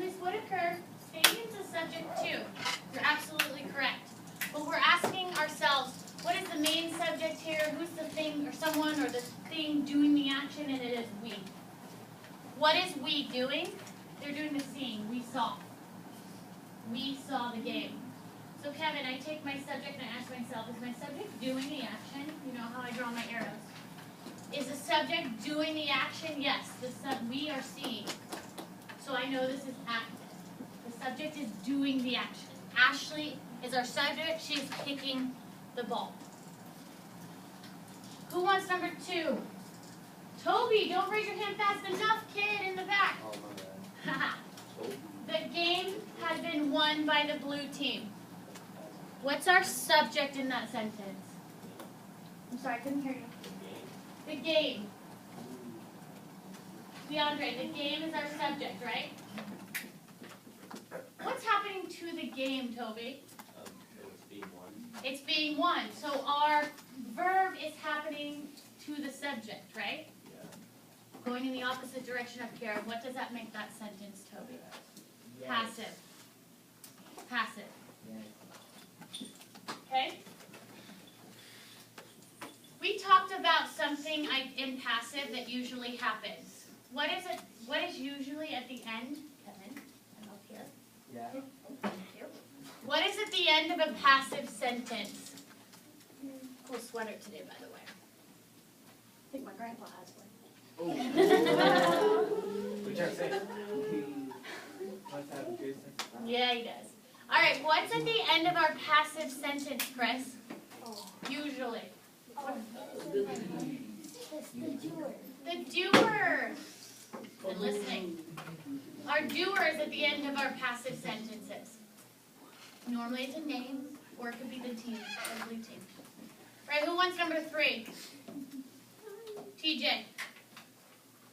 this would occur, stadium's a subject too. You're absolutely correct. But we're asking ourselves, what is the main subject here? Who's the thing or someone or the thing doing the action? And it is we. What is we doing? They're doing the seeing. We saw. We saw the game. So Kevin, I take my subject and I ask myself, is my subject doing the action? You know how I draw my arrows. Is the subject doing the action? Yes. We are seeing. So I know this is active. The subject is doing the action. Ashley is our subject. She is kicking the ball. Who wants number 2? Toby, don't raise your hand fast enough, kid in the back. Oh, my bad. The game has been won by the blue team. What's our subject in that sentence? I'm sorry, I couldn't hear you. The game. DeAndre, the game is our subject, right? What's happening to the game, Toby? It's being won. It's being won. So our verb is happening to the subject, right? Yeah. Going in the opposite direction of here. What does that make that sentence, Toby? Yes. Passive. Passive. Yes. Okay? We talked about something in passive that usually happens. What is it? What is usually at the end? Kevin, I'm up here. Yeah. Thank you. What is at the end of a passive sentence? Cool sweater today, by the way. I think my grandpa has one. We can't say. Must have Jason. Yeah, he does. All right, what's at the end of our passive sentence, Chris? Usually. The doer. And listening. Our doer is at the end of our passive sentences. Normally it's a name, or it could be the team, the blue team. Right, who wants number 3? TJ.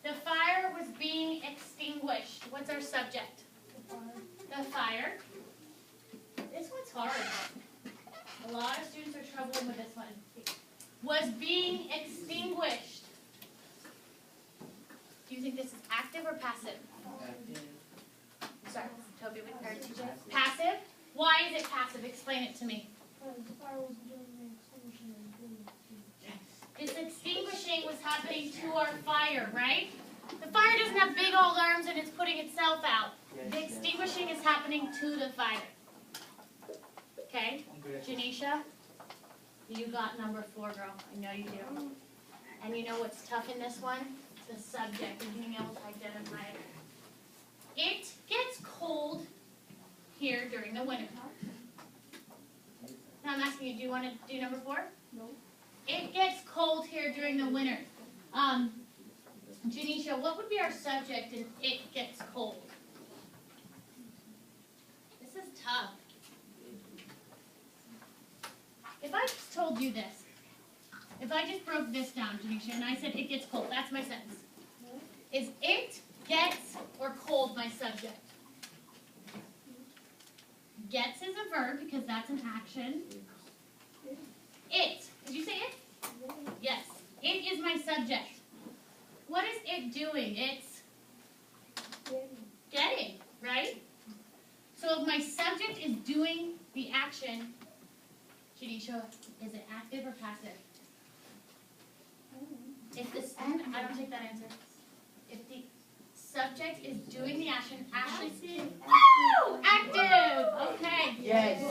The fire was being extinguished. What's our subject? The fire. This one's hard. A lot of students are troubling with this one. Was being extinguished. Do you think this is active or passive? Sorry, Toby with her TJ. Passive? Why is it passive? Explain it to me. This extinguishing was happening to our fire, right? The fire doesn't have big old arms and it's putting itself out. The extinguishing is happening to the fire. Okay? Janisha, you got number 4, girl. I know you do. And you know what's tough in this one? The subject and being able to identify it. It gets cold here during the winter. Now I'm asking you, do you want to do number 4? No. It gets cold here during the winter. Janisha, what would be our subject in it gets cold? This is tough. If I just told you this, if I just broke this down, Janisha, and I said it gets cold, that's my sentence. Is it gets or cold my subject? Gets is a verb because that's an action. It. Did you say it? Yes. It is my subject. What is it doing? It's getting, right? So if my subject is doing the action, Janisha, is it active or passive? If this, I don't take that answer. If the subject is doing the action, Ashley, woo! Active! Okay. Yes.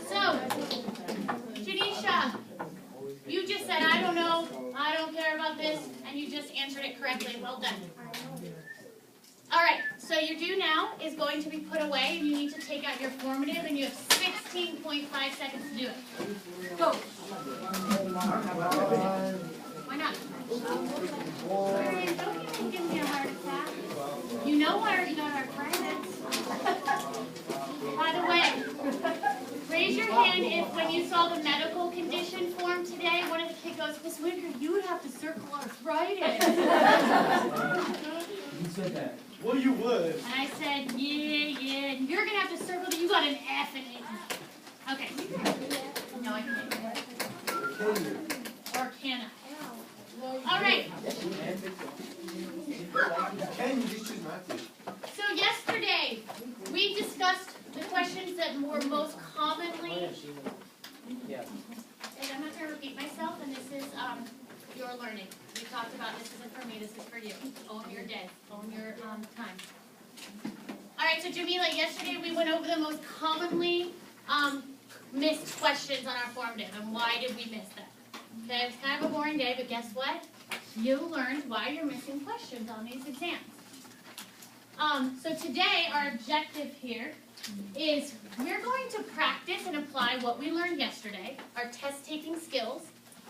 So, Janisha, you just said, I don't know, I don't care about this, and you just answered it correctly. Well done. All right, so your do now is going to be put away, and you need to take out your formative, and you have 16.5 seconds to do it. Go. Why not? Don't give me a heart attack. You know I already got our credits. By the way, raise your hand if when you saw the medical condition form today, one of the kids goes, Miss Winter, you would have to circle arthritis. You said that. Well, you would. And I said, yeah, and you're going to have to circle that you got an F in it. Okay. No, I can't. Or can I? All right. Can you just choose not to? So we're most commonly, Yeah. and I'm not gonna repeat myself, and this is, your learning. We talked about this isn't for me, this is for you. Own your day, own your, time. Alright, so Jamila, yesterday we went over the most commonly, missed questions on our formative, and why did we miss them? Okay, it's kind of a boring day, but guess what? You learned why you're missing questions on these exams. So today, our objective here is we're going to practice and apply what we learned yesterday, our test-taking skills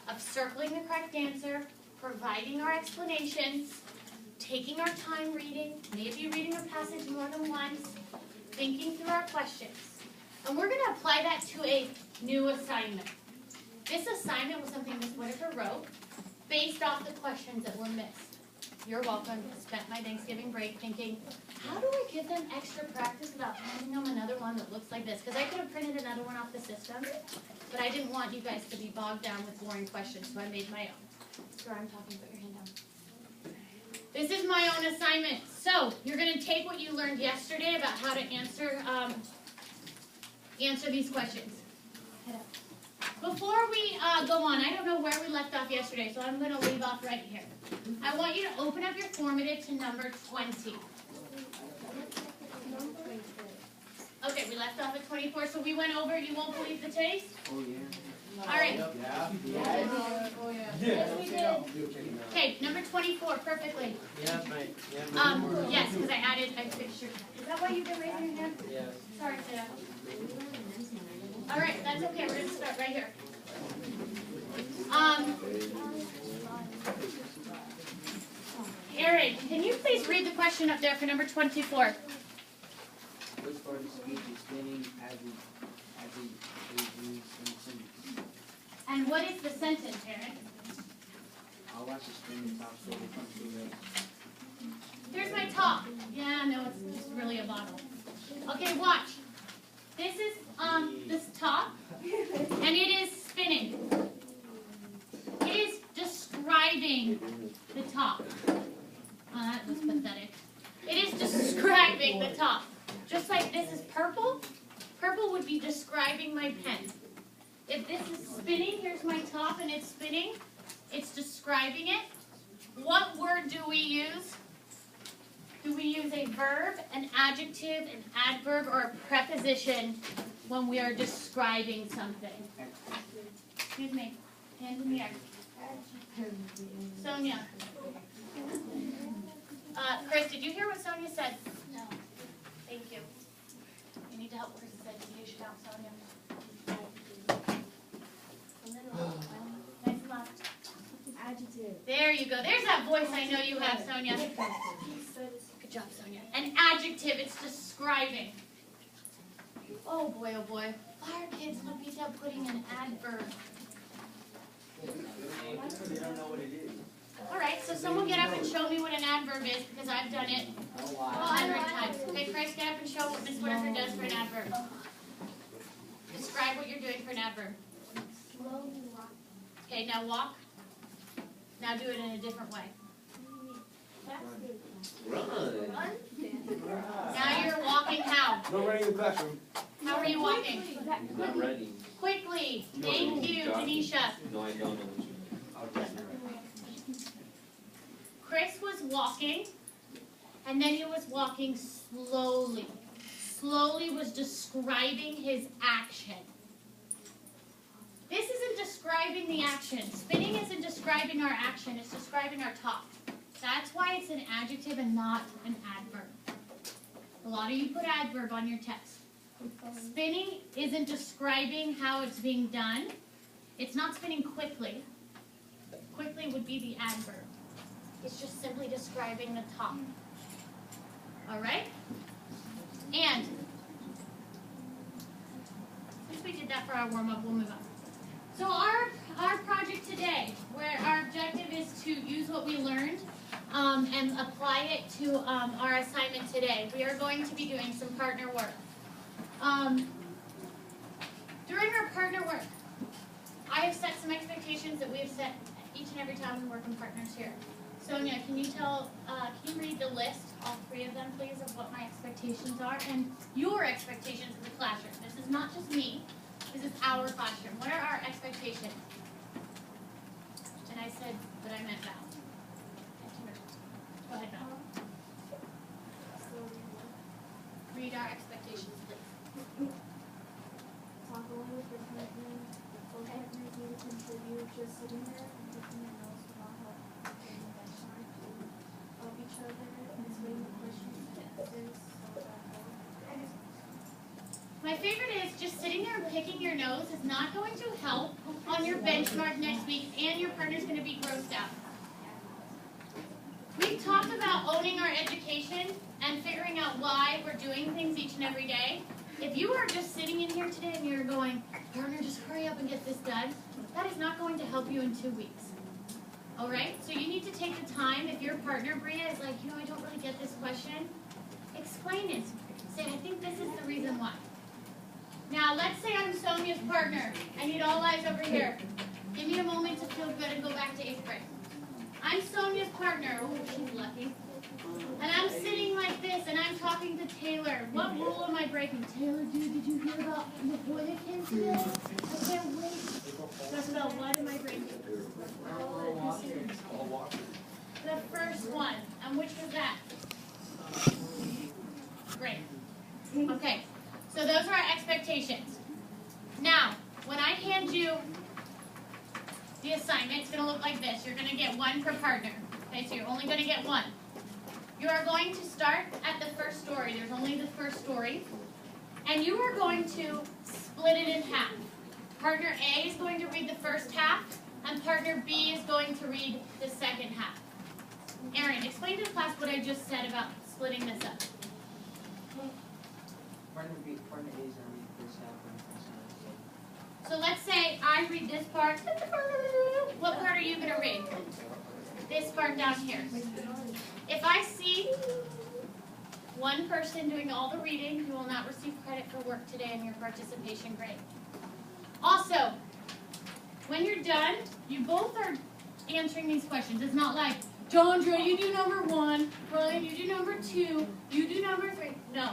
of circling the correct answer, providing our explanations, taking our time reading, maybe reading a passage more than once, thinking through our questions. And we're going to apply that to a new assignment. This assignment was something Ms. Whitaker wrote based off the questions that were missed. You're welcome. I spent my Thanksgiving break thinking, how do I give them extra practice without handing them another one that looks like this? Because I could have printed another one off the system, but I didn't want you guys to be bogged down with boring questions, so I made my own. Sir, I'm talking, put your hand down. This is my own assignment. So, you're going to take what you learned yesterday about how to answer these questions. Head up. Before we go on, I don't know where we left off yesterday, so I'm going to leave off right here. I want you to open up your formative to number 20. Okay, we left off at 24, so we went over You Won't Believe the Taste? Oh, yeah. All right. Yeah. Yes, we did. Okay, number 24, perfectly. Yeah, mate. Yes, because I fixed your, is that why you've been raising your hand? Yes. Sorry, Sarah. All right, that's okay, we're going to start right here. Aaron, can you please read the question up there for number 24? Which part of the speech is spinning as it in sentence? And what is the sentence, Aaron? I'll watch the spinning top so it comes to red. Here's my top. Yeah, no, it's just really a bottle. Okay, watch. This is this top, and it is spinning. It is describing the top. That was pathetic. It is describing the top. Just like this is purple, purple would be describing my pen. If this is spinning, here's my top and it's spinning, it's describing it. What word do we use? Do we use a verb, an adjective, an adverb, or a preposition when we are describing something? Excuse me. Hands in the air. Sonia. Chris, did you hear what Sonia said? No. Thank you. You need to help Chris say you should help Sonia. Nice and loud. Adjective. There you go. There's that voice I know you have, Sonia. Good job, Sonia. An adjective, it's describing. Oh boy, oh boy. Why are kids looking at putting an adverb? They don't know what it is. Alright, so someone get up and show me what an adverb is, because I've done it 100 times. Okay, Chris, get up and show what Ms. Whitaker does for an adverb. Describe what you're doing for an adverb. Slowly walk. Okay, now walk. Now do it in a different way. Run. Now you're walking how? No running in the classroom. How are you walking? Not running. Quickly. Thank you, Tanisha. No, I don't know what you mean. Chris was walking, and then he was walking slowly. Slowly was describing his action. This isn't describing the action. Spinning isn't describing our action, it's describing our top. That's why it's an adjective and not an adverb. A lot of you put adverb on your test. Spinning isn't describing how it's being done. It's not spinning quickly. Quickly would be the adverb. It's just simply describing the top. All right? And since we did that for our warm-up, we'll move on. So our project today, where our objective is to use what we learned and apply it to our assignment today. We are going to be doing some partner work. During our partner work, I have set some expectations that we have set each and every time we work in partners here. Sonia, can you can you read the list, all three of them, please, of what my expectations are and your expectations of the classroom. This is not just me. This is our classroom. What are our expectations? And I said that I meant Val. Go ahead, Val. Read our expectations, please. Talk along with your partner. Both partners need to contribute. Just sitting there and picking your nose will not help getting the benchmark. Help each other and explain the questions and answers so that help. My favorite is just sitting there and picking your nose is not going to help on your benchmark next week, and your partner's going to be grossed out. We've talked about owning our education and figuring out why we're doing things each and every day. If you are just sitting in here today and you're going, partner, just hurry up and get this done, that is not going to help you in 2 weeks. All right? So you need to take the time. If your partner, Bria, is like, I don't really get this question, explain it. Say, I think this is the reason why. Now, let's say I'm Sonia's partner. I need all eyes over here. Give me a moment to feel good and go back to 8th grade. I'm Sonia's partner. Oh, she's lucky. And I'm sitting like this, and I'm talking to Taylor. What rule am I breaking? Taylor, dude, did you hear about the boy that came today? I can't wait. That's about what am I breaking? The first one. And which was that? Great. Okay. So those are our expectations. Now, when I hand you the assignment, it's going to look like this. You're going to get one per partner. Okay, so you're only going to get one. You are going to start at the first story. There's only the first story. And you are going to split it in half. Partner A is going to read the first half, and partner B is going to read the second half. Aaron, explain to the class what I just said about splitting this up. Partner A is gonna read the first half and the first half. So let's say I read this part. What part are you going to read? This part down here. If I see one person doing all the reading, you will not receive credit for work today in your participation grade. Also, when you're done, you both are answering these questions. It's not like, Dondra, you do number 1, Brian, you do number 2, you do number 3. No.